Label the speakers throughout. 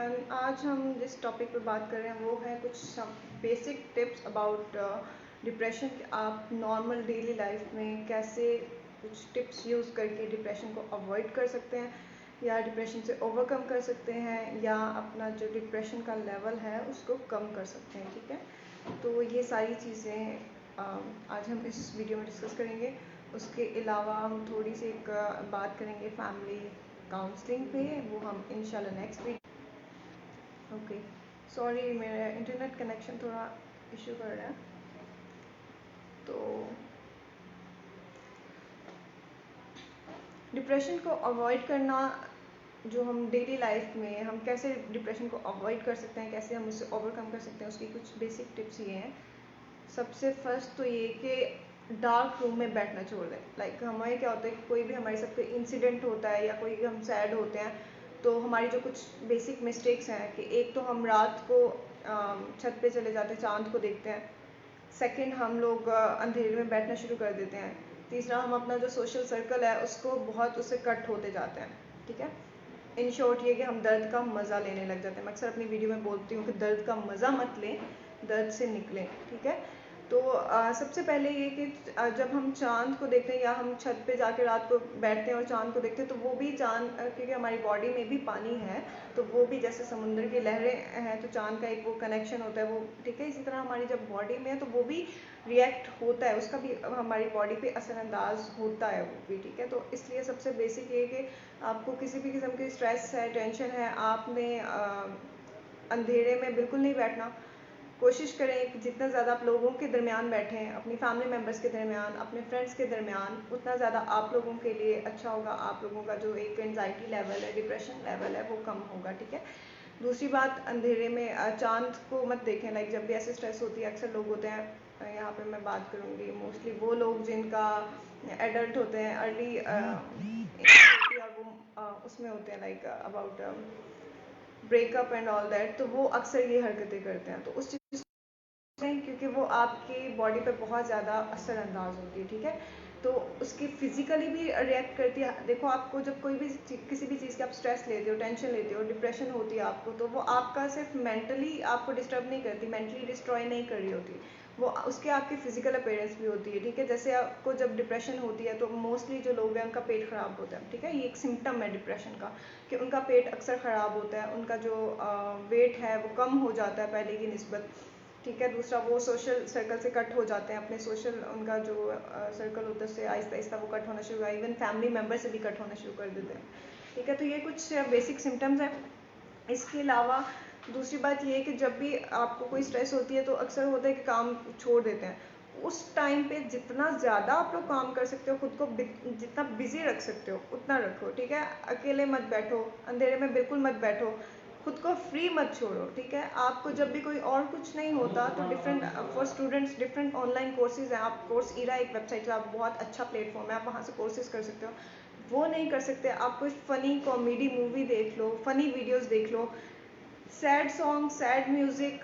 Speaker 1: Everyone, आज हम जिस टॉपिक पर बात कर रहे हैं वो है कुछ some basic tips about depression. आप नॉर्मल डेली लाइफ में कैसे कुछ टिप्स यूज़ करके डिप्रेशन को अवॉइड कर सकते हैं या डिप्रेशन से ओवरकम कर सकते हैं या अपना जो डिप्रेशन का लेवल है उसको कम कर सकते हैं। ठीक है, तो ये सारी चीज़ें आज हम इस वीडियो में डिस्कस करेंगे। उसके अलावा हम थोड़ी सी एक बात करेंगे फैमिली काउंसलिंग पे, वो हम इंशाल्लाह नेक्स्ट वीक। ओके, सॉरी मेरा इंटरनेट कनेक्शन थोड़ा इशू कर रहा है। तो डिप्रेशन को अवॉइड करना, जो हम डेली लाइफ में हम कैसे डिप्रेशन को अवॉइड कर सकते हैं, कैसे हम उससे ओवरकम कर सकते हैं, उसकी कुछ बेसिक टिप्स ये हैं। सबसे फर्स्ट तो ये कि डार्क रूम में बैठना छोड़ दें। लाइक हमारे क्या होता है कि कोई भी हमारे साथ कोई इंसिडेंट होता है या कोई भी हम सैड होते हैं तो हमारी जो कुछ बेसिक मिस्टेक्स हैं कि एक तो हम रात को छत पे चले जाते हैं, चांद को देखते हैं। सेकंड, हम लोग अंधेरे में बैठना शुरू कर देते हैं। तीसरा, हम अपना जो सोशल सर्कल है उसको बहुत उससे कट होते जाते हैं। ठीक है, इन शॉर्ट ये कि हम दर्द का मज़ा लेने लग जाते हैं। मैं अक्सर अपनी वीडियो में बोलती हूँ कि दर्द का मज़ा मत लें, दर्द से निकलें। ठीक है, तो सबसे पहले ये कि जब हम चांद को देखते हैं या हम छत पे जाके रात को बैठते हैं और चांद को देखते हैं तो वो भी चांद, क्योंकि हमारी बॉडी में भी पानी है तो वो भी जैसे समुद्र की लहरें हैं तो चांद का एक वो कनेक्शन होता है वो। ठीक है, इसी तरह हमारी जब बॉडी में है तो वो भी रिएक्ट होता है, उसका भी हमारी बॉडी पे असरअंदाज होता है वो भी। ठीक है, तो इसलिए सबसे बेसिक ये कि आपको किसी भी किस्म की स्ट्रेस है, टेंशन है, आपने अंधेरे में बिल्कुल नहीं बैठना। कोशिश करें कि जितना ज़्यादा आप लोगों के दरमियान बैठें, अपनी फैमिली मेम्बर्स के दरमियान, अपने फ्रेंड्स के दरमियान, उतना ज़्यादा आप लोगों के लिए अच्छा होगा। आप लोगों का जो एक एंजाइटी लेवल है, डिप्रेशन लेवल है, वो कम होगा। ठीक है, दूसरी बात, अंधेरे में चांद को मत देखें। लाइक जब भी ऐसे स्ट्रेस होती है, अक्सर लोग होते हैं, यहाँ पे मैं बात करूँगी मोस्टली वो लोग जिनका एडल्ट होते हैं, अर्ली और वो उसमें होते हैं like about breakup and all that, तो वो अक्सर ये हरकतें करते हैं। तो उस चीज़ क्योंकि वो आपकी बॉडी पे बहुत ज़्यादा असरअंदाज होती है। ठीक है, तो उसकी फिजिकली भी रिएक्ट करती है। देखो, आपको जब कोई भी किसी भी चीज़ की आप स्ट्रेस लेते हो, टेंशन लेते हो, डिप्रेशन होती है आपको, तो वो आपका सिर्फ मेंटली आपको डिस्टर्ब नहीं करती, मेंटली डिस्ट्रॉय नहीं कर रही होती, वो उसके आपकी फिजिकल अपीयरेंस भी होती है। ठीक है, जैसे आपको जब डिप्रेशन होती है तो मोस्टली जो लोग हैं उनका पेट ख़राब होता है। ठीक है, ये एक सिम्टम है डिप्रेशन का कि उनका पेट अक्सर ख़राब होता है, उनका जो वेट है वो कम हो जाता है पहले की निस्बत। ठीक है, दूसरा वो सोशल सर्कल से कट हो जाते हैं, अपने सोशल उनका जो सर्कल होता है उससे आहिस्ता आहिस्ता वो कट होना शुरू हुआ, इवन फैमिली मेम्बर से भी कट होना शुरू कर देते हैं। ठीक है, तो ये कुछ बेसिक सिम्टम्स हैं। इसके अलावा दूसरी बात ये है कि जब भी आपको कोई स्ट्रेस होती है तो अक्सर होता है कि काम छोड़ देते हैं। उस टाइम पे जितना ज़्यादा आप लोग काम कर सकते हो, खुद को जितना बिजी रख सकते हो उतना रखो। ठीक है, अकेले मत बैठो, अंधेरे में बिल्कुल मत बैठो, खुद को फ्री मत छोड़ो। ठीक है, आपको जब भी कोई और कुछ नहीं होता तो different for students different online courses हैं। आप कोर्स ईरा एक वेबसाइट है, आप बहुत अच्छा प्लेटफॉर्म है, आप वहाँ से कोर्सेज कर सकते हो। वो नहीं कर सकते, आप कोई फ़नी कॉमेडी मूवी देख लो, फ़नी वीडियोस देख लो, सैड सॉन्ग, सैड म्यूज़िक,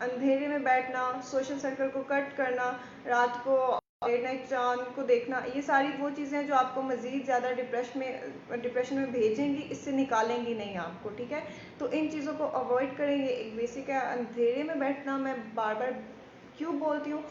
Speaker 1: अंधेरे में बैठना, सोशल सर्कल को कट करना, रात को लेट नाइट चांद को देखना, ये सारी वो चीज़ें हैं जो आपको मज़ीद ज़्यादा डिप्रेशन में भेजेंगी, इससे निकालेंगी नहीं आपको। ठीक है, तो इन चीज़ों को अवॉइड करेंगे। एक बेसिक है अंधेरे में बैठना। मैं बार बार क्यों बोलती हूँ,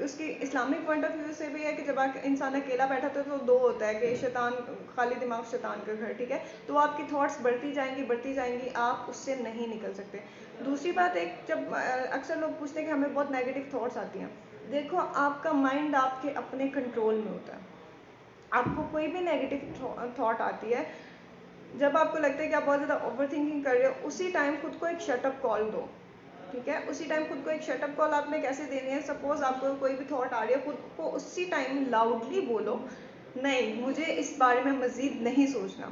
Speaker 1: उसकी इस्लामिक पॉइंट ऑफ व्यू से भी है कि जब इंसान अकेला बैठा था तो दो होता है कि शैतान, खाली दिमाग शैतान का घर। ठीक है, तो आपकी थॉट्स बढ़ती जाएंगी, आप उससे नहीं निकल सकते। दूसरी बात, एक जब अक्सर लोग पूछते हैं कि हमें बहुत नेगेटिव थॉट्स आती हैं, देखो आपका माइंड आपके अपने कंट्रोल में होता है। आपको कोई भी नेगेटिव थॉट आती है, जब आपको लगता है कि आप बहुत ज़्यादा ओवर थिंकिंग कर रहे हो, उसी टाइम खुद को एक शटअप कॉल दो। ठीक है, उसी टाइम खुद को एक शटअप कॉल आपने कैसे देनी है, सपोज आपको कोई भी थॉट आ रही है, खुद को उसी टाइम लाउडली बोलो, नहीं मुझे इस बारे में मज़ीद नहीं सोचना।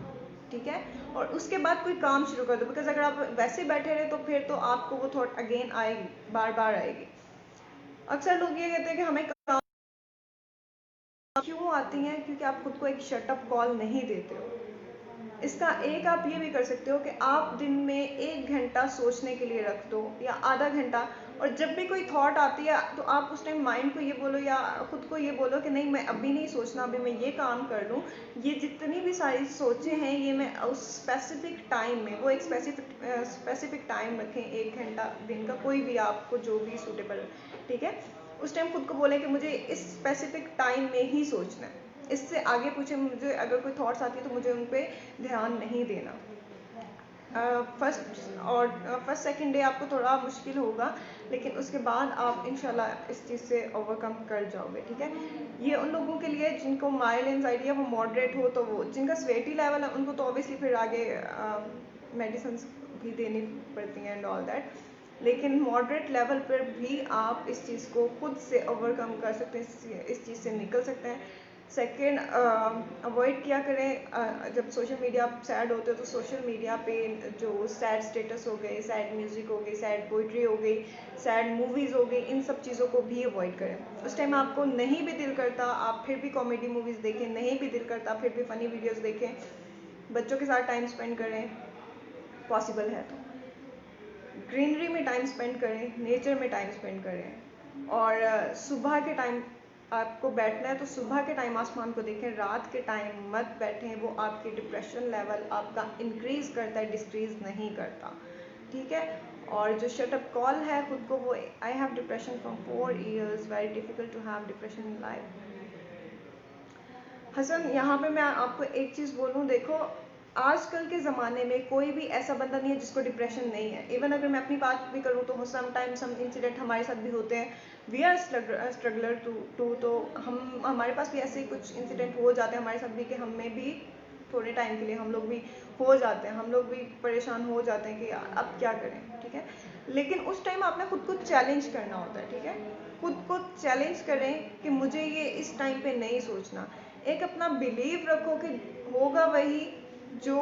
Speaker 1: ठीक है, और उसके बाद कोई काम शुरू कर दो, बिकॉज अगर आप वैसे बैठे रहे तो फिर तो आपको वो थॉट अगेन आएगी, बार बार आएगी। अक्सर लोग ये कहते हैं कि हमें काम क्यों आती हैं, क्योंकि आप खुद को एक शटअप कॉल नहीं देते हो। इसका एक आप ये भी कर सकते हो कि आप दिन में 1 घंटा सोचने के लिए रख दो या आधा घंटा, और जब भी कोई थॉट आती है तो आप उस टाइम माइंड को ये बोलो या खुद को ये बोलो कि नहीं, मैं अभी नहीं सोचना, अभी मैं ये काम कर लूँ। ये जितनी भी सारी सोचें हैं ये मैं उस स्पेसिफिक टाइम में, वो एक स्पेसिफिक टाइम रखें, 1 घंटा दिन का, कोई भी आपको जो भी सूटेबल, ठीक है। उस टाइम खुद को बोलें कि मुझे इस स्पेसिफिक टाइम में ही सोचना है, इससे आगे पूछे मुझे अगर कोई थॉट्स आती है तो मुझे उन पर ध्यान नहीं देना। फर्स्ट सेकंड डे आपको थोड़ा मुश्किल होगा, लेकिन उसके बाद आप इंशाल्लाह इस चीज़ से ओवरकम कर जाओगे, ठीक है। ये उन लोगों के लिए जिनको माइल्ड एंजाइटी है, वो मॉडरेट हो तो वो, जिनका स्वेटी लेवल है उनको तो ऑब्वियसली फिर आगे मेडिसिन भी देनी पड़ती हैं एंड ऑल दैट, लेकिन मॉडरेट लेवल पर भी आप इस चीज़ को खुद से ओवरकम कर सकते हैं, इस चीज़ से निकल सकते हैं। सेकेंड, अवॉइड किया करें जब सोशल मीडिया आप सैड होते हो तो सोशल मीडिया पे जो सैड स्टेटस हो गए, सैड म्यूज़िक हो गई, सैड पोइट्री हो गई, सैड मूवीज़ हो गई, इन सब चीज़ों को भी अवॉइड करें। उस टाइम आपको नहीं भी दिल करता आप फिर भी कॉमेडी मूवीज़ देखें, नहीं भी दिल करता फिर भी फ़नी वीडियोज़ देखें, बच्चों के साथ टाइम स्पेंड करें पॉसिबल है तो, ग्रीनरी में टाइम स्पेंड करें, नेचर में टाइम स्पेंड करें, और सुबह के टाइम आपको बैठना है तो सुबह के टाइम आसमान को देखें, रात के टाइम मत बैठें, वो आपकी डिप्रेशन लेवल आपका इंक्रीज करता है, डिक्रीज नहीं करता, ठीक है। और जो शटअप कॉल है खुद को, वो I have depression from 4 years, very difficult to have depression in life. हसन, यहाँ पे मैं आपको एक चीज़ बोलूँ, देखो आजकल के ज़माने में कोई भी ऐसा बंदा नहीं है जिसको डिप्रेशन नहीं है। इवन अगर मैं अपनी बात भी करूँ तो समटाइम सम इंसिडेंट हमारे साथ भी होते हैं, वी आर स्ट्रगलर टू, तो हमारे पास भी ऐसे कुछ इंसिडेंट हो जाते हैं हमारे साथ भी कि हमें भी थोड़े टाइम के लिए हम लोग भी हो जाते हैं, हम लोग भी परेशान हो जाते हैं कि अब क्या करें, ठीक है। लेकिन उस टाइम आपने खुद को चैलेंज करना होता है, ठीक है। खुद को चैलेंज करें कि मुझे ये इस टाइम पे नहीं सोचना, एक अपना बिलीव रखो कि होगा वही जो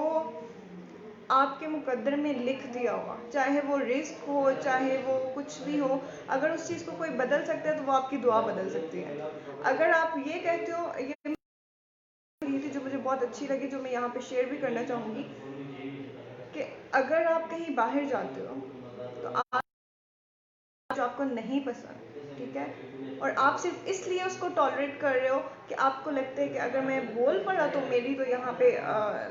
Speaker 1: आपके मुकद्दर में लिख दिया होगा, चाहे वो रिस्क हो, चाहे वो कुछ भी हो। अगर उस चीज़ को कोई बदल सकता है तो वो आपकी दुआ बदल सकती है। अगर आप ये कहते हो, ये थी जो मुझे बहुत अच्छी लगी, जो मैं यहाँ पे शेयर भी करना चाहूँगी, कि अगर आप कहीं बाहर जाते हो तो आप जो आपको नहीं पसंद, ठीक है, और आप सिर्फ इसलिए उसको टॉलरेट कर रहे हो कि आपको लगता है कि अगर मैं बोल पड़ा तो मेरी तो यहाँ पे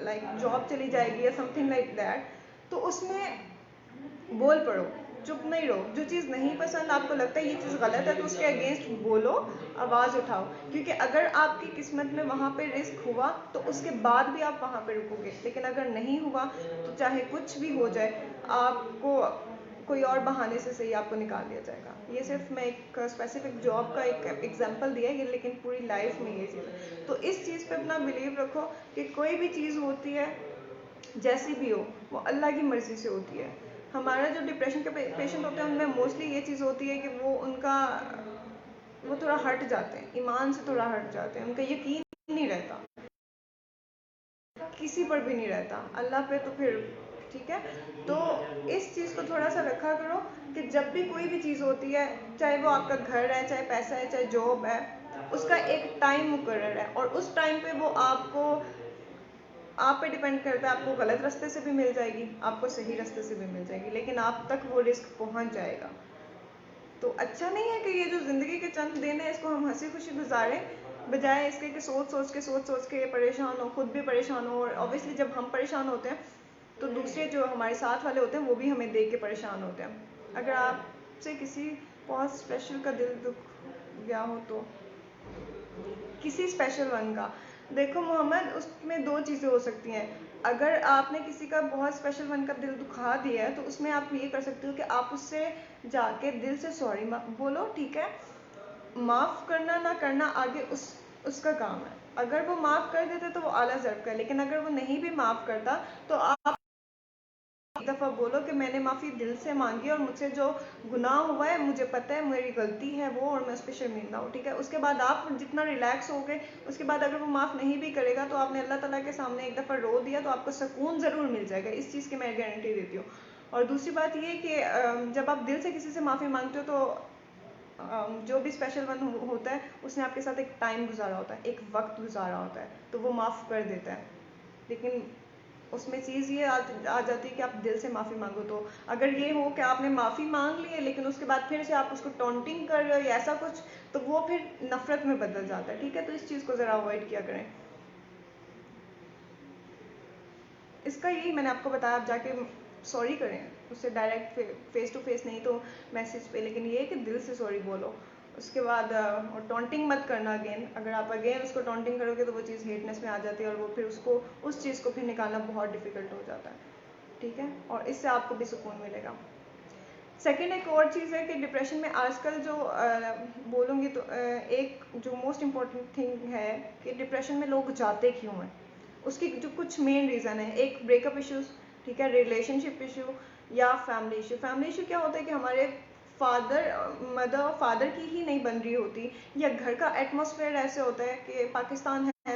Speaker 1: लाइक जॉब चली जाएगी या समथिंग लाइक दैट, तो उसमें बोल पड़ो, चुप नहीं रहो। जो चीज़ नहीं पसंद, आपको लगता है ये चीज़ गलत है, तो उसके अगेंस्ट बोलो, आवाज़ उठाओ, क्योंकि अगर आपकी किस्मत में वहाँ पे रिस्क हुआ तो उसके बाद भी आप वहाँ पे रुकोगे, लेकिन अगर नहीं हुआ तो चाहे कुछ भी हो जाए, आपको कोई और बहाने से सही आपको निकाल दिया जाएगा। ये सिर्फ मैं एक स्पेसिफिक जॉब का एक एग्जांपल दिया है, लेकिन पूरी लाइफ में ये चीज़ है। तो इस चीज़ पे अपना बिलीव रखो कि कोई भी चीज़ होती है जैसी भी हो, वो अल्लाह की मर्ज़ी से होती है। हमारा जो डिप्रेशन के पेशेंट होते हैं उनमें मोस्टली ये चीज़ होती है कि वो थोड़ा हट जाते हैं, ईमान से थोड़ा हट जाते हैं, उनका यकीन नहीं रहता, किसी पर भी नहीं रहता, अल्लाह पे तो फिर ठीक है। तो इस चीज़ को थोड़ा सा रखा करो कि जब भी कोई भी चीज़ होती है, चाहे वो आपका घर है, चाहे पैसा है, चाहे जॉब है, उसका एक टाइम मुकर्रर है, और उस टाइम पे वो आप पे डिपेंड करता है, आपको गलत रास्ते से भी मिल जाएगी, आपको सही रास्ते से भी मिल जाएगी, लेकिन आप तक वो रिस्क पहुंच जाएगा। तो अच्छा नहीं है कि ये जो ज़िंदगी के चंद दिन है इसको हम हंसी खुशी गुजारें, बजाय इसके कि सोच सोच के परेशान हो, खुद भी परेशान हो, और ऑब्वियसली जब हम परेशान होते हैं तो दूसरे जो हमारे साथ वाले होते हैं वो भी हमें देख के परेशान होते हैं। अगर आपसे किसी बहुत स्पेशल का दिल दुख गया हो तो, किसी स्पेशल वन का, देखो मोहम्मद, उसमें दो चीज़ें हो सकती हैं। अगर आपने किसी का बहुत स्पेशल वन का दिल दुखा दिया है तो उसमें आप ये कर सकते हो कि आप उससे जाके दिल से सॉरी बोलो, ठीक है। माफ़ करना ना करना आगे उसका काम है। अगर वो माफ़ कर देते तो वो आला ज़र्फ़ का, लेकिन अगर वो नहीं भी माफ़ करता तो आप एक दफ़ा बोलो कि मैंने माफ़ी दिल से मांगी और मुझसे जो गुनाह हुआ है मुझे पता है, मेरी गलती है वो, और मैं उस पर शर्मिंदा हूँ, ठीक है। उसके बाद आप जितना रिलैक्स हो गए, उसके बाद अगर वो माफ़ नहीं भी करेगा तो आपने अल्लाह ताला के सामने एक दफ़ा रो दिया तो आपको सुकून ज़रूर मिल जाएगा, इस चीज़ की मैं गारंटी देती हूँ। और दूसरी बात ये कि जब आप दिल से किसी से माफ़ी मांगते हो तो जो भी स्पेशल वन होता है उसने आपके साथ एक टाइम गुजारा होता है, एक वक्त गुजारा होता है, तो वो माफ़ कर देता है। लेकिन उसमें चीज़ ये आ जाती है कि आप दिल से माफ़ी मांगो। तो अगर ये हो कि आपने माफ़ी मांग ली है लेकिन उसके बाद फिर से आप उसको टॉन्टिंग कर रहे हो या ऐसा कुछ, तो वो फिर नफरत में बदल जाता है, ठीक है। तो इस चीज़ को ज़रा अवॉइड किया करें। इसका यही मैंने आपको बताया, आप जाके सॉरी करें उससे डायरेक्ट, फेस टू फेस नहीं तो मैसेज पे, लेकिन ये है कि दिल से सॉरी बोलो। उसके बाद और टॉन्टिंग मत करना अगेन। अगर आप अगेन उसको टॉन्टिंग करोगे तो वो चीज़ हेटनेस में आ जाती है और वो फिर उसको, उस चीज़ को फिर निकालना बहुत डिफिकल्ट हो जाता है, ठीक है। और इससे आपको भी सुकून मिलेगा। सेकेंड एक और चीज़ है कि डिप्रेशन में आजकल जो बोलूँगी तो एक जो मोस्ट इम्पॉर्टेंट थिंग है कि डिप्रेशन में लोग जाते क्यों हैं, उसकी जो कुछ मेन रीज़न है। एक ब्रेकअप इश्यूज, ठीक है, रिलेशनशिप इशू या फैमिली इशू। फैमिली इशू क्या होता है कि हमारे मदर और फादर की ही नहीं बन रही होती, या घर का एटमोसफेयर ऐसे होता है कि पाकिस्तान है,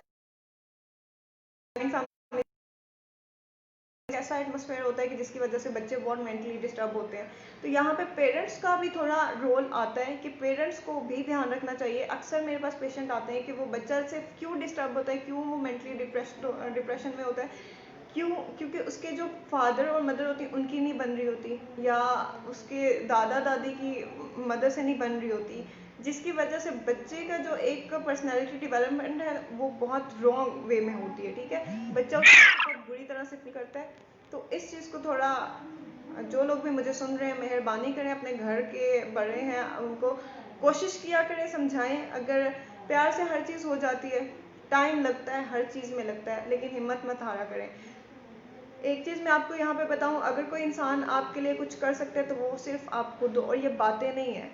Speaker 1: ऐसा एटमोसफेयर होता है कि जिसकी वजह से बच्चे बहुत मेंटली डिस्टर्ब होते हैं। तो यहाँ पे पेरेंट्स का भी थोड़ा रोल आता है कि पेरेंट्स को भी ध्यान रखना चाहिए। अक्सर मेरे पास पेशेंट आते हैं कि वो बच्चा से क्यों डिस्टर्ब होता है, क्यों वो मेंटली डिप्रेशन में होता है, क्यों, क्योंकि उसके जो फादर और मदर होती उनकी नहीं बन रही होती, या उसके दादा दादी की मदर से नहीं बन रही होती, जिसकी वजह से बच्चे का जो एक पर्सनैलिटी डेवलपमेंट है वो बहुत रॉन्ग वे में होती है, ठीक है। बच्चा उसको बहुत बुरी तरह से फील करता है। तो इस चीज़ को थोड़ा, जो लोग भी मुझे सुन रहे हैं, मेहरबानी करें, अपने घर के बड़े हैं उनको कोशिश किया करें, समझाएं। अगर प्यार से हर चीज़ हो जाती है, टाइम लगता है, हर चीज़ में लगता है, लेकिन हिम्मत मत हारा करें। एक चीज़ मैं आपको यहाँ पे बताऊँ, अगर कोई इंसान आपके लिए कुछ कर सकता है तो वो सिर्फ आप खुद हो, और ये बातें नहीं है।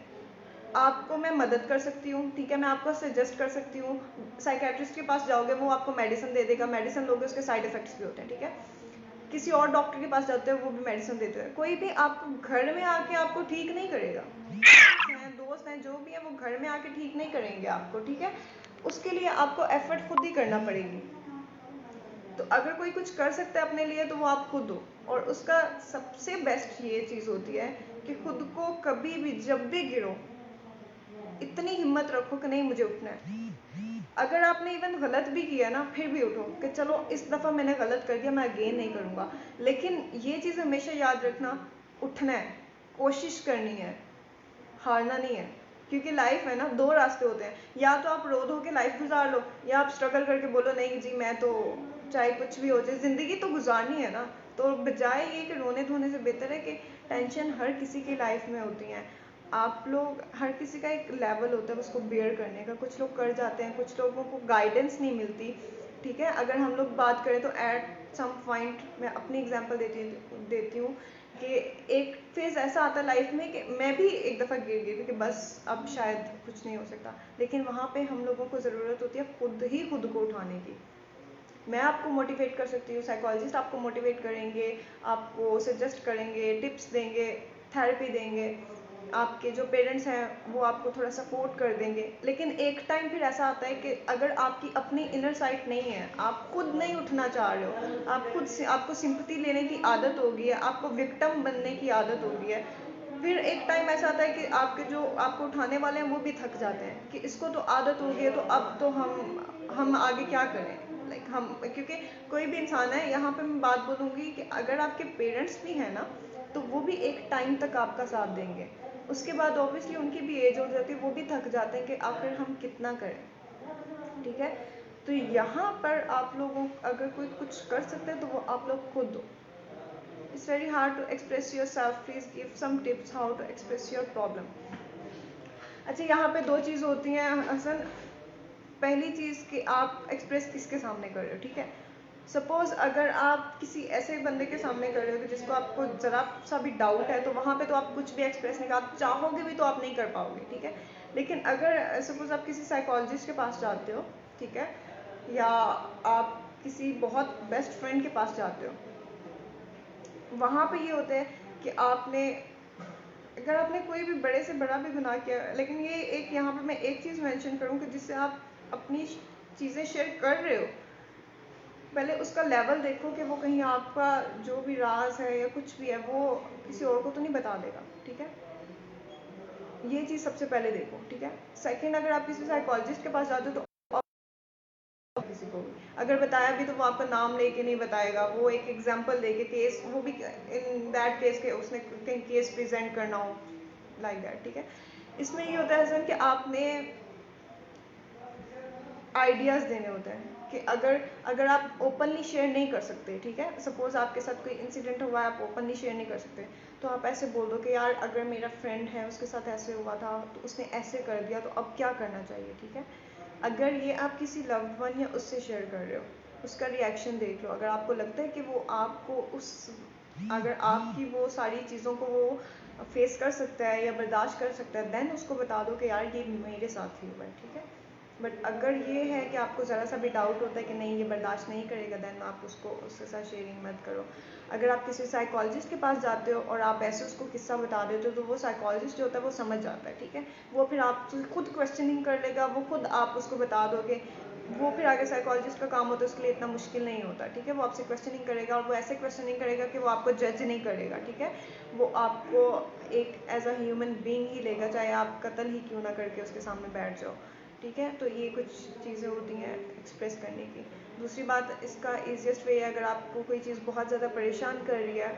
Speaker 1: आपको मैं मदद कर सकती हूँ, ठीक है, मैं आपको सजेस्ट कर सकती हूँ। साइकेट्रिस्ट के पास जाओगे वो आपको मेडिसिन दे देगा, मेडिसिन लोगे उसके साइड इफेक्ट्स भी होते हैं, ठीक है। किसी और डॉक्टर के पास जाते हो वो भी मेडिसिन देते हैं। कोई भी आपको घर में आके आपको ठीक नहीं करेगा। दोस्त हैं जो भी है वो घर में आके ठीक नहीं करेंगे आपको, ठीक है। उसके लिए आपको एफर्ट खुद ही करना पड़ेगी। तो अगर कोई कुछ कर सकता है अपने लिए तो वो आप खुद हो। और उसका सबसे बेस्ट ये चीज़ होती है कि खुद को कभी भी जब भी गिरो इतनी हिम्मत रखो कि नहीं मुझे उठना है। अगर आपने इवन गलत भी किया ना फिर भी उठो कि चलो इस दफ़ा मैंने गलत कर दिया, मैं अगेन नहीं करूँगा। लेकिन ये चीज़ हमेशा याद रखना, उठना है, कोशिश करनी है, हारना नहीं है। क्योंकि लाइफ है ना, दो रास्ते होते हैं, या तो आप रो धो के लाइफ गुजार लो, या आप स्ट्रगल करके बोलो नहीं जी मैं तो, चाहे कुछ भी हो जाए ज़िंदगी तो गुजारनी है ना। तो बजाय ये कि रोने धोने से बेहतर है कि टेंशन हर किसी की लाइफ में होती हैं। आप लोग, हर किसी का एक लेवल होता है उसको बेयर करने का। कुछ लोग कर जाते हैं, कुछ लोगों को गाइडेंस नहीं मिलती, ठीक है। अगर हम लोग बात करें तो एट सम पॉइंट, मैं अपनी एग्जांपल देती हूँ कि एक फेज़ ऐसा आता है लाइफ में कि मैं भी एक दफ़ा गिर गई थी कि बस अब शायद कुछ नहीं हो सकता। लेकिन वहाँ पे हम लोगों को ज़रूरत होती है खुद को उठाने की। मैं आपको मोटिवेट कर सकती हूँ, साइकोलॉजिस्ट आपको मोटिवेट करेंगे, आपको सजेस्ट करेंगे, टिप्स देंगे, थेरेपी देंगे। आपके जो पेरेंट्स हैं वो आपको थोड़ा सपोर्ट कर देंगे। लेकिन एक टाइम फिर ऐसा आता है कि अगर आपकी अपनी इनर साइट नहीं है, आप खुद नहीं उठना चाह रहे हो, आप खुद से, आपको सिंपैथी लेने की आदत हो गई है, आपको विक्टिम बनने की आदत हो गई है, फिर एक टाइम ऐसा आता है कि आपके जो आपको उठाने वाले हैं वो भी थक जाते हैं कि इसको तो आदत हो गई है तो अब तो हम आगे क्या करें। लाइक हम, क्योंकि कोई भी इंसान है, यहाँ पे मैं बात बोलूँगी कि अगर आपके पेरेंट्स भी हैं ना तो वो भी एक टाइम तक आपका साथ देंगे। उसके बाद ऑब्वियसली उनकी भी एज हो जाती है, वो भी थक जाते हैं कि आखिर हम कितना करें, ठीक है। तो यहाँ पर आप लोगों, अगर कोई कुछ कर सकते हैं तो वो आप लोग खुद हो। It's very hard to express yourself. Please give some tips how to express your problem. अच्छा, यहाँ पे दो चीज़ होती हैं हसन। पहली चीज़ कि आप एक्सप्रेस किसके सामने कर रहे हो, ठीक है। सपोज अगर आप किसी ऐसे बंदे के सामने कर रहे हो जिसको आपको ज़रा सा भी डाउट है, तो वहाँ पे तो आप कुछ भी एक्सप्रेस नहीं, आप चाहोगे भी तो आप नहीं कर पाओगे, ठीक है। लेकिन अगर सपोज आप किसी साइकोलॉजिस्ट के पास जाते हो, ठीक है, या आप किसी बहुत बेस्ट फ्रेंड के पास जाते हो, वहाँ पे ये होता है कि आपने, अगर आपने कोई भी बड़े से बड़ा भी गुनाह किया, लेकिन ये एक, यहाँ पे मैं एक चीज़ मेंशन करूँ कि जिससे आप अपनी चीज़ें शेयर कर रहे हो, पहले उसका लेवल देखो कि वो कहीं आपका जो भी राज है या कुछ भी है वो किसी और को तो नहीं बता देगा, ठीक है। ये चीज़ सबसे पहले देखो, ठीक है। सेकंड, अगर आप किसी साइकोलॉजिस्ट के पास जाते हो तो किसी को भी, अगर बताया भी तो वो आपका नाम लेके नहीं बताएगा, वो एक एग्जांपल देके केस, वो भी इन दैट केस के उसने कहीं केस प्रेजेंट करना हो लाइक दैट, ठीक है। इसमें ये होता है हसन कि आपने आइडियाज़ देने होते हैं कि अगर आप ओपनली शेयर नहीं कर सकते, ठीक है, सपोज आपके साथ कोई इंसिडेंट हुआ है, आप ओपनली शेयर नहीं कर सकते, तो आप ऐसे बोल दो कि यार अगर मेरा फ्रेंड है उसके साथ ऐसे हुआ था तो उसने ऐसे कर दिया, तो अब क्या करना चाहिए, ठीक है। अगर ये आप किसी लव्ड वन या उससे शेयर कर रहे हो, उसका रिएक्शन देख लो, अगर आपको लगता है कि वो आपको अगर आपकी वो सारी चीज़ों को वो फेस कर सकता है या बर्दाश्त कर सकता है, देन उसको बता दो कि यार ये मेरे साथ ही हुआ है, ठीक है। बट अगर ये है कि आपको ज़रा सा भी डाउट होता है कि नहीं ये बर्दाश्त नहीं करेगा, देन आप उसको उसके साथ शेयरिंग मत करो। अगर आप किसी साइकोलॉजिस्ट के पास जाते हो और आप ऐसे उसको किस्सा बता देते हो, तो वो साइकोलॉजिस्ट जो होता है वो समझ जाता है, ठीक है। वो फिर आपसे खुद क्वेश्चनिंग कर लेगा, वो खुद आप उसको बता दोगे, वो फिर आगे साइकोलॉजिस्ट का काम होता है, उसके लिए इतना मुश्किल नहीं होता, ठीक है। वो आपसे क्वेश्चनिंग करेगा और वो ऐसे क्वेश्चनिंग करेगा कि वो आपको जज नहीं करेगा, ठीक है। वो आपको एक एज अ ह्यूमन बीइंग ही लेगा, चाहे आप कत्ल ही क्यों ना करके उसके सामने बैठ जाओ, ठीक है। तो ये कुछ चीज़ें होती हैं एक्सप्रेस करने की। दूसरी बात, इसका ईजिएस्ट वे है, अगर आपको कोई चीज़ बहुत ज़्यादा परेशान कर रही है,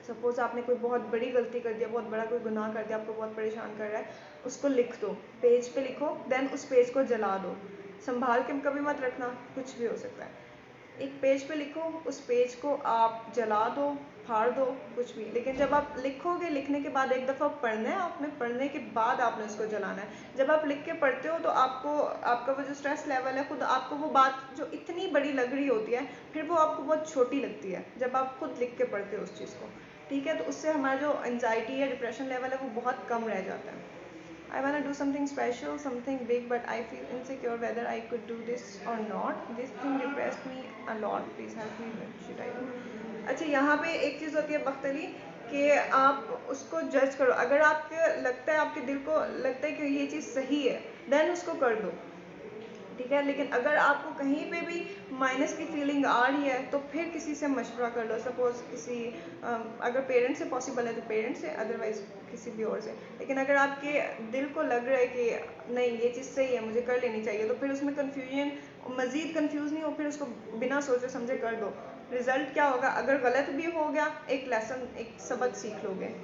Speaker 1: सपोज़ आपने कोई बहुत बड़ी गलती कर दिया, बहुत बड़ा कोई गुनाह कर दिया, आपको बहुत परेशान कर रहा है, उसको लिख दो, पेज पे लिखो, देन उस पेज को जला दो। संभाल के कभी मत रखना, कुछ भी हो सकता है। एक पेज पे लिखो, उस पेज को आप जला दो, फाड़ दो, कुछ भी, लेकिन जब आप लिखोगे, लिखने के बाद एक दफ़ा पढ़ना है आपने, पढ़ने के बाद आपने उसको जलाना है। जब आप लिख के पढ़ते हो तो आपको आपका वो जो स्ट्रेस लेवल है, खुद आपको वो बात जो इतनी बड़ी लग रही होती है, फिर वो आपको बहुत छोटी लगती है जब आप खुद लिख के पढ़ते हो उस चीज़ को, ठीक है। तो उससे हमारा जो एंजाइटी या डिप्रेशन लेवल है वो बहुत कम रह जाता है। I want to do something special, something big, but I feel insecure whether I could do this or not. This thing depressed me a lot. Please help me. What should I do? अच्छा, यहाँ पे एक चीज़ होती है बख्तरी, कि आप उसको जज करो। अगर आपके लगता है, आपके दिल को लगता है कि ये चीज़ सही है, देन उसको कर दो, ठीक है। लेकिन अगर आपको कहीं पे भी माइनस की फीलिंग आ रही है, तो फिर किसी से मशवरा कर लो। सपोज़ किसी अगर पेरेंट्स से पॉसिबल है तो पेरेंट्स से, अदरवाइज़ किसी भी और से। लेकिन अगर आपके दिल को लग रहा है कि नहीं ये चीज़ सही है, मुझे कर लेनी चाहिए, तो फिर उसमें कन्फ्यूजन, मज़ीद कन्फ्यूज़ नहीं हो, फिर उसको बिना सोचे समझे कर दो। रिज़ल्ट क्या होगा, अगर गलत भी हो गया, एक लेसन, एक सबक सीख लोगे,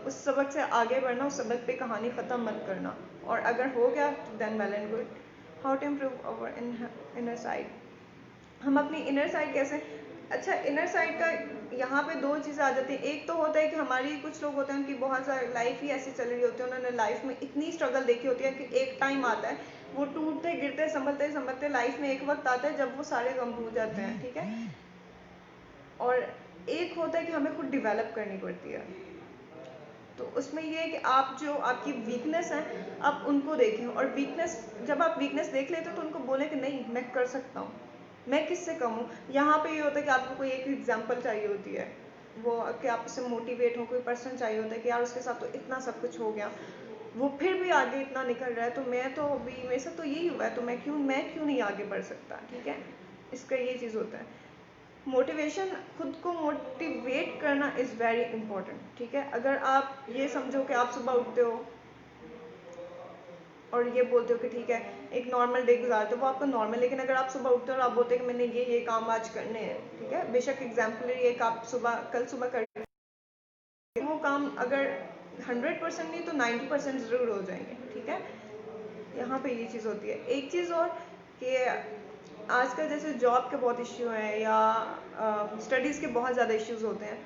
Speaker 1: उस सबक से आगे बढ़ना, उस सबक पे कहानी ख़त्म मत करना। और अगर हो गया then well and good. How to improve our inner side, हम अपनी इनर साइड कैसे, अच्छा इनर साइड का यहाँ पे दो चीज़ें आ जाती हैं। एक तो होता है कि हमारी, कुछ लोग होते हैं उनकी बहुत सारी लाइफ ही ऐसी चल रही होती है, उन्होंने लाइफ में इतनी स्ट्रगल देखी होती है कि एक टाइम आता है, वो टूटते गिरते संभलते संभलते लाइफ में एक वक्त आता है जब वो सारे गम भूल जाते हैं, ठीक है। और एक होता है कि हमें खुद डिवेलप करनी पड़ती है। तो उसमें ये है कि आप जो आपकी वीकनेस है, आप उनको देखें, और वीकनेस, जब आप वीकनेस देख लेते हो तो उनको बोलें कि नहीं मैं कर सकता हूँ, मैं किससे कम हूँ। यहाँ पे ये होता है कि आपको कोई एक एग्जांपल चाहिए होती है, वो कि आप उससे मोटिवेट हो, कोई पर्सन चाहिए होता है कि यार उसके साथ तो इतना सब कुछ हो गया, वो फिर भी आगे इतना निकल रहा है, तो मैं तो अभी, मेरे साथ तो यही हुआ है, तो मैं क्यों नहीं आगे बढ़ सकता, ठीक है। इसका ये चीज़ होता है। मोटिवेशन, खुद को मोटिवेट करना इज़ वेरी इंपॉर्टेंट, ठीक है। अगर आप ये समझो कि आप सुबह उठते हो और ये बोलते हो कि ठीक है एक नॉर्मल डे गुजारते हो, वो आपका नॉर्मल, लेकिन अगर आप सुबह उठते हो और आप बोलते हो कि मैंने ये काम आज करने हैं, ठीक है, बेशक एग्जाम्पलरी एक आप कल सुबह कर, वो काम अगर 100% नहीं तो 90% ज़रूर हो जाएंगे, ठीक है। यहाँ पे ये चीज़ होती है। एक चीज़ और, कि आजकल जैसे जॉब के बहुत इश्यू हैं या स्टडीज़ के बहुत ज़्यादा इश्यूज़ होते हैं,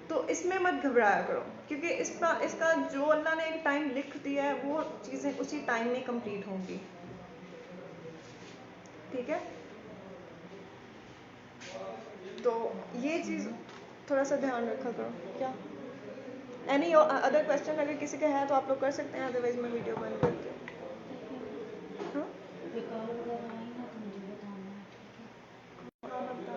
Speaker 1: तो इसमें मत घबराया करो, क्योंकि इसका जो अल्लाह ने एक टाइम लिख दिया है, वो चीज़ें उसी टाइम में कंप्लीट होंगी, ठीक है। तो ये चीज़ थोड़ा सा ध्यान रखा करो। क्या एनी अदर क्वेश्चन अगर किसी का है तो आप लोग कर सकते हैं, अदरवाइज मैं वीडियो बंद करती हूँ। हाँ
Speaker 2: बेकार वगैरह आई ना तो मुझे बताना, ठीक है।
Speaker 1: हाँ मैं बता,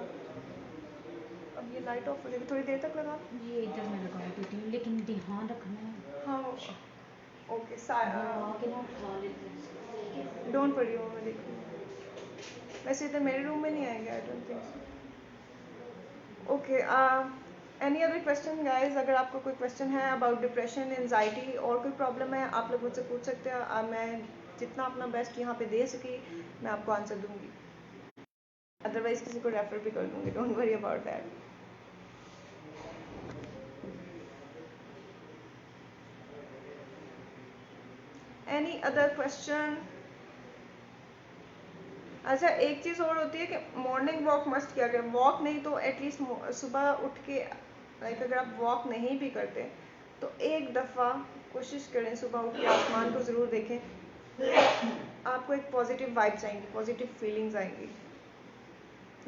Speaker 1: अब ये लाइट ऑफ हो जाएगी, थोड़ी देर तक लगा।
Speaker 2: ये इधर मैं लगा देती हूँ, लेकिन ध्यान रखना है।
Speaker 1: हाँ ओके,
Speaker 2: वो आके ना उठा लेते हैं।
Speaker 1: डोंट वरी, मैं देखूँगी। वैसे इधर मेरे रूम में नहीं आएंगे, I don't think so. Okay, any other question guys, अगर आपको कोई क्वेश्चन है अबाउट डिप्रेशन, एनजाइटी और कोई प्रॉब्लम है, आप लोग मुझसे पूछ सकते हैं। मैं जितना अपना बेस्ट यहाँ पे दे सकी मैं आपको आंसर दूंगी। अदरवाइज किसी को रेफर भी कर दूंगी, don't worry about that. Any other question? अच्छा, एक चीज़ और होती है कि मॉर्निंग वॉक मस्ट किया करें। वॉक नहीं तो एटलीस्ट सुबह उठ के, लाइक अगर आप वॉक नहीं भी करते तो एक दफ़ा कोशिश करें सुबह उठ के आसमान को ज़रूर देखें। आपको एक पॉजिटिव वाइब्स आएंगी, पॉजिटिव फीलिंग्स आएंगी।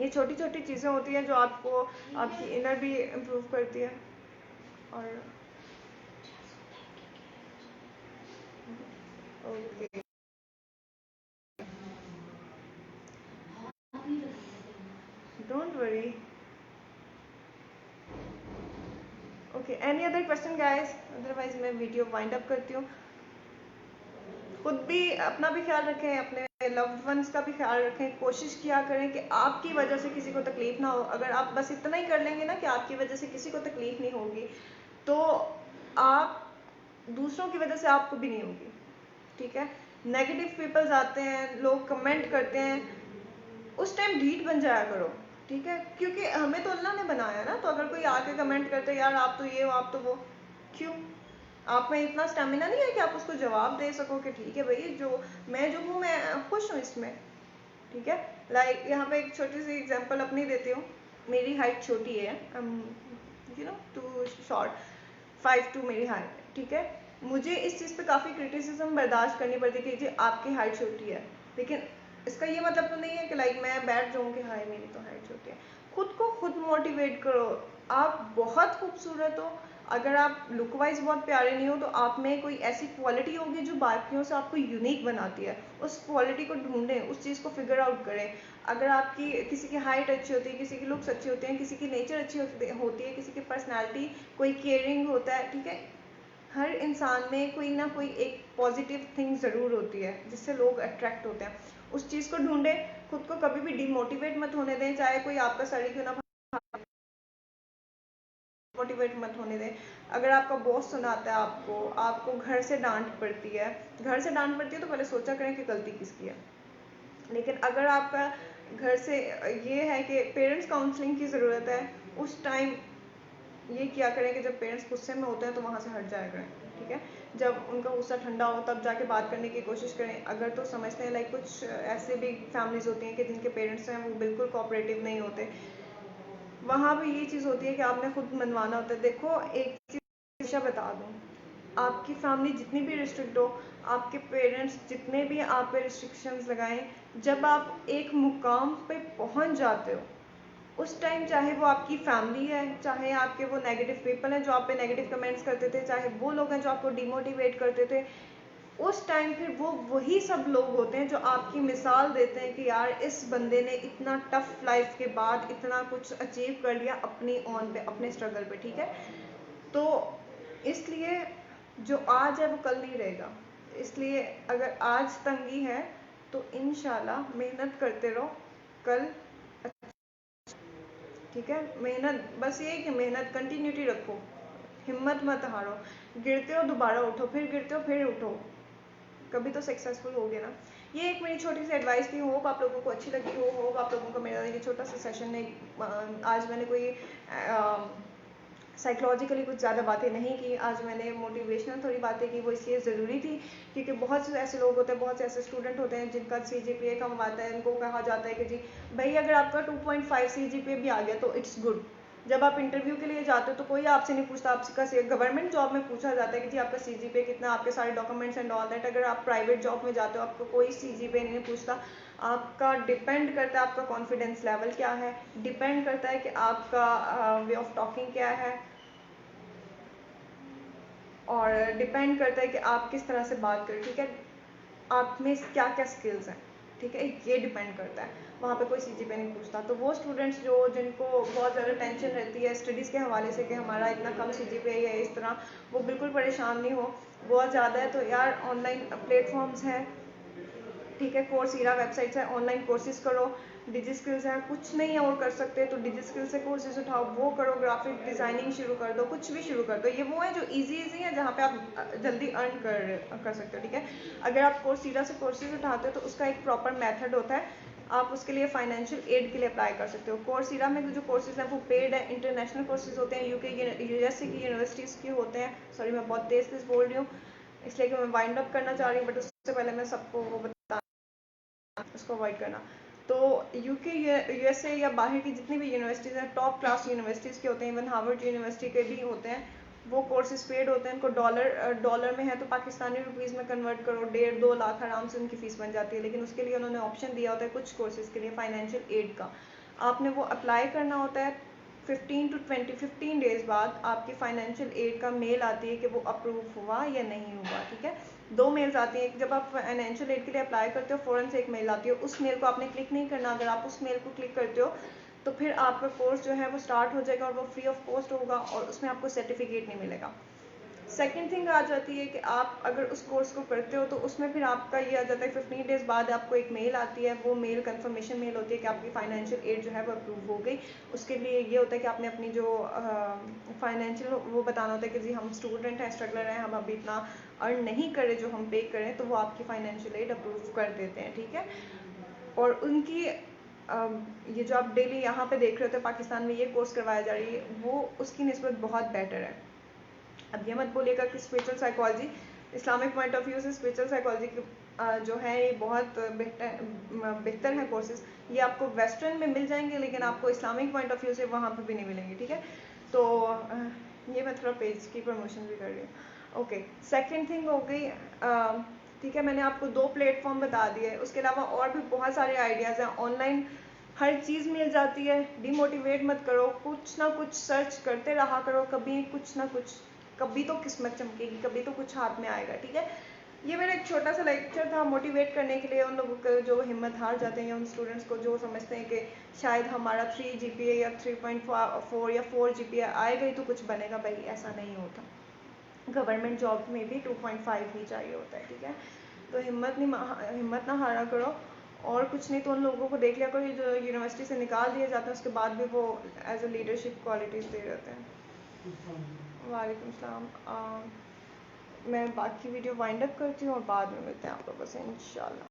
Speaker 1: ये छोटी छोटी चीज़ें होती हैं जो आपको आपकी इनर भी इम्प्रूव करती है। और okay, don't worry. Okay, any other question guys? Otherwise मैं वीडियो वाइंड अप करती हूँ। खुद भी अपना भी ख्याल रखें, अपने लव्ड वंस का भी ख्याल रखें। कोशिश किया करें कि आपकी वजह से किसी को तकलीफ ना हो। अगर आप बस इतना ही कर लेंगे ना कि आपकी वजह से किसी को तकलीफ नहीं होगी, तो आप दूसरों की वजह से आपको भी नहीं होगी। ठीक है, नेगेटिव पीपल्स आते हैं, लोग कमेंट करते हैं, उस टाइम ढीठ बन जाया करो। ठीक है, क्योंकि हमें तो अल्लाह ने बनाया ना, तो अगर कोई आके कमेंट करते यार आप तो ये हो, आप तो वो, क्यों? आप में इतना स्टेमिना नहीं है कि आप उसको जवाब दे सको कि ठीक है भाई, जो जो हूँ मैं खुश हूँ इसमें। ठीक है, लाइक यहाँ पे एक छोटी सी एग्जांपल अपनी देती हूँ। मेरी हाइट छोटी है, टू शॉर्ट, 5'2" मेरी हाइट। ठीक है, मुझे इस चीज़ पे काफ़ी क्रिटिसिज्म बर्दाश्त करनी पड़ती है कि जी आपकी हाइट छोटी है। लेकिन इसका ये मतलब तो नहीं है कि लाइक मैं बैठ जाऊँ कि हाय मेरी तो हाइट छोटी है। खुद को खुद मोटिवेट करो, आप बहुत खूबसूरत हो। अगर आप लुक वाइज बहुत प्यारे नहीं हो तो आप में कोई ऐसी क्वालिटी होगी जो बाकियों से आपको यूनिक बनाती है। उस क्वालिटी को ढूंढें, उस चीज़ को फिगर आउट करें। अगर आपकी किसी की हाइट अच्छी होती है, किसी की लुक्स अच्छी होते हैं, किसी की नेचर अच्छी होती है, किसी की पर्सनैलिटी, कोई केयरिंग होता है। ठीक है, हर इंसान में कोई ना कोई एक पॉजिटिव थिंग ज़रूर होती है जिससे लोग अट्रैक्ट होते हैं। उस चीज़ को ढूंढें। खुद को कभी भी डिमोटिवेट मत होने दें, चाहे कोई आपका सर क्यों ना मोटिवेट मत होने दें। अगर आपका बॉस सुनाता है आपको घर से डांट पड़ती है, तो पहले सोचा करें कि गलती किसकी है। लेकिन अगर आपका घर से ये है कि पेरेंट्स काउंसलिंग की ज़रूरत है, उस टाइम ये किया करें कि जब पेरेंट्स गुस्से में होते हैं तो वहाँ से हट जाया करें। ठीक है, जब उनका गुस्सा ठंडा हो तब जाके बात करने की कोशिश करें। अगर तो समझते हैं, लाइक कुछ ऐसे भी फैमिलीज़ होती हैं कि जिनके पेरेंट्स हैं वो बिल्कुल कोऑपरेटिव नहीं होते, वहाँ पे ये चीज़ होती है कि आपने खुद मनवाना होता है। देखो, एक चीज़ हमेशा बता दूँ, आपकी फैमिली जितनी भी रिस्ट्रिक्ट हो, आपके पेरेंट्स जितने भी आप पे रिस्ट्रिक्शंस लगाएं, जब आप एक मुकाम पे पहुंच जाते हो उस टाइम, चाहे वो आपकी फैमिली है, चाहे आपके वो नेगेटिव पीपल हैं जो आप पे नेगेटिव कमेंट्स करते थे, चाहे वो लोग हैं जो आपको डिमोटिवेट करते थे, उस टाइम फिर वो वही सब लोग होते हैं जो आपकी मिसाल देते हैं कि यार इस बंदे ने इतना टफ लाइफ के बाद इतना कुछ अचीव कर लिया अपनी ऑन पे, अपने स्ट्रगल पे। ठीक है, तो इसलिए जो आज है वो कल नहीं रहेगा। इसलिए अगर आज तंगी है तो इंशाल्लाह मेहनत करते रहो, कल। ठीक है, मेहनत, बस ये कि मेहनत कंटिन्यूटी रखो, हिम्मत मत हारो। गिरते हो दोबारा उठो, फिर गिरते हो फिर उठो, कभी तो सक्सेसफुल हो गए ना। ये एक मेरी छोटी सी एडवाइस थी, होप आप लोगों को अच्छी लगी हो। होप आप लोगों को मेरा ये छोटा सा सेशन ने, आज मैंने कोई साइकोलॉजिकली कुछ ज़्यादा बातें नहीं की, आज मैंने मोटिवेशनल थोड़ी बातें की। वो इसलिए ज़रूरी थी क्योंकि बहुत से ऐसे लोग होते हैं, बहुत से ऐसे स्टूडेंट होते हैं जिनका CGPA कम आता है। उनको कहा जाता है कि जी भाई अगर आपका 2.5 CGPA भी आ गया तो इट्स गुड। जब आप इंटरव्यू के लिए जाते हो तो कोई आपसे नहीं पूछता, आपका गवर्नमेंट जॉब में पूछा जाता है कि जी आपका CGPA कितना, आपके सारे डॉक्यूमेंट्स एंड ऑल दैट। अगर आप प्राइवेट जॉब में जाते हो आपको कोई CGPA नहीं पूछता। आपका डिपेंड करता है आपका कॉन्फिडेंस लेवल क्या है, डिपेंड करता है कि आपका वे ऑफ टॉकिंग क्या है, और डिपेंड करता है कि आप किस तरह से बात करें। ठीक है, आप में क्या क्या स्किल्स हैं। ठीक है, ये डिपेंड करता है, वहाँ पे कोई CGPA नहीं पूछता। तो वो स्टूडेंट्स जिनको बहुत ज़्यादा टेंशन रहती है स्टडीज़ के हवाले से कि हमारा इतना कम CGPA है इस तरह, वो बिल्कुल परेशान नहीं हो। बहुत ज़्यादा है तो यार ऑनलाइन प्लेटफॉर्म्स हैं। ठीक है, कोर्सेरा वेबसाइट्स है, ऑनलाइन कोर्सेज करो। डिजी स्किल्स है, कुछ नहीं और कर सकते तो डिजी स्किल्स से कोर्सेज उठाओ, वो करो। ग्राफिक डिज़ाइनिंग शुरू कर दो, कुछ भी शुरू कर दो। ये वो है जो इजी है, जहाँ पे आप जल्दी अर्न कर सकते हो। ठीक है, अगर आप कोर्सेरा से कोर्सेज उठाते हो तो उसका एक प्रॉपर मेथड होता है। आप उसके लिए फाइनेंशियल एड के लिए अप्लाई कर सकते हो। कोर्सेरा में जो कोर्सेज हैं वो पेड है, इंटरनेशनल कोर्सेज होते हैं, यूके यूएसए की यूनिवर्सिटीज़ के होते हैं। सॉरी मैं बहुत तेज़ तेज़ बोल रही हूँ इसलिए कि मैं वाइंड अप करना चाह रही हूँ, बट उससे पहले मैं सबको वो बता उसको अवॉइड करना। तो यूके यूएसए या बाहर की जितनी भी यूनिवर्सिटीज़ हैं टॉप क्लास यूनिवर्सिटीज़ के होते हैं, इवन हार्वर्ड यूनिवर्सिटी के भी होते हैं। वो कोर्सेज पेड होते हैं, उनको डॉलर में है तो पाकिस्तानी रुपीज़ में कन्वर्ट करो 1.5-2 लाख आराम से उनकी फ़ीस बन जाती है। लेकिन उसके लिए उन्होंने ऑप्शन दिया होता है कुछ कोर्सेज़ के लिए फाइनेंशियल एड का। आपने वो अप्लाई करना होता है। 15 डेज़ बाद आपकी फाइनेंशियल एड का मेल आती है कि वो अप्रूव हुआ या नहीं हुआ। ठीक है, 2 मेल्स आती हैं। जब आप फाइनेंशियल एड के लिए अप्लाई करते हो फ़ौरन से एक मेल आती है, उस मेल को आपने क्लिक नहीं करना। अगर आप उस मेल को क्लिक करते हो तो फिर आपका कोर्स जो है वो स्टार्ट हो जाएगा और वो फ्री ऑफ कॉस्ट होगा और उसमें आपको सर्टिफिकेट नहीं मिलेगा। सेकेंड थिंग आ जाती है कि आप अगर उस कोर्स को करते हो तो उसमें फिर आपका ये आ जाता है 15 डेज़ बाद आपको एक मेल आती है। वो मेल कंफर्मेशन मेल होती है कि आपकी फाइनेंशियल एड जो है वो अप्रूव हो गई। उसके लिए ये होता है कि आपने अपनी जो फाइनेंशियल वो बताना होता है कि जी हम स्टूडेंट हैं, स्ट्रगलर हैं, हम अभी इतना अर्न नहीं करें जो हम पे करें, तो वो आपकी फाइनेंशियल एड अप्रूव कर देते हैं। ठीक है, और उनकी ये जो आप डेली यहाँ पे देख रहे होते हैं पाकिस्तान में ये कोर्स करवाया जा रही है वो उसकी निस्बत बहुत बेटर है। अब ये मत बोलिएगा कि spiritual psychology Islamic point of view से स्पिरिचुअल साइकोलॉजी की जो है ये बहुत बेहतर है कोर्सेज। ये आपको वेस्टर्न में मिल जाएंगे लेकिन आपको इस्लामिक पॉइंट ऑफ व्यू से वहाँ पर भी नहीं मिलेंगे। ठीक है, तो ये मैं थोड़ा पेज की प्रमोशन भी कर रही हूँ। ओके, सेकेंड थिंग हो गई ठीक है, मैंने आपको 2 प्लेटफॉर्म बता दिए। उसके अलावा और भी बहुत सारे आइडियाज़ हैं। ऑनलाइन हर चीज़ मिल जाती है, डिमोटिवेट मत करो, कुछ ना कुछ सर्च करते रहा करो, कभी कुछ ना कुछ, कभी तो किस्मत चमकेगी, कभी तो कुछ हाथ में आएगा। ठीक है, ये मेरा एक छोटा सा लेक्चर था मोटिवेट करने के लिए उन लोगों को जो हिम्मत हार जाते हैं या उन स्टूडेंट्स को जो समझते हैं कि शायद हमारा 3 GPA या 3.4 या 4 GPA आएगा ही तो कुछ बनेगा। भाई ऐसा नहीं होता, गवर्नमेंट जॉब में भी 2.5 ही चाहिए होता है। ठीक है, तो हिम्मत ना हारा करो। और कुछ नहीं तो उन लोगों को देख लिया करो जो यूनिवर्सिटी से निकाल दिए जाते हैं उसके बाद भी वो एज अ लीडरशिप क्वालिटीज़ दे रहते हैं। वालेकुम सलाम। मैं बाकी वीडियो वाइंड अप करती हूँ और बाद में मिलते हैं आप लोगों से इंशाल्लाह।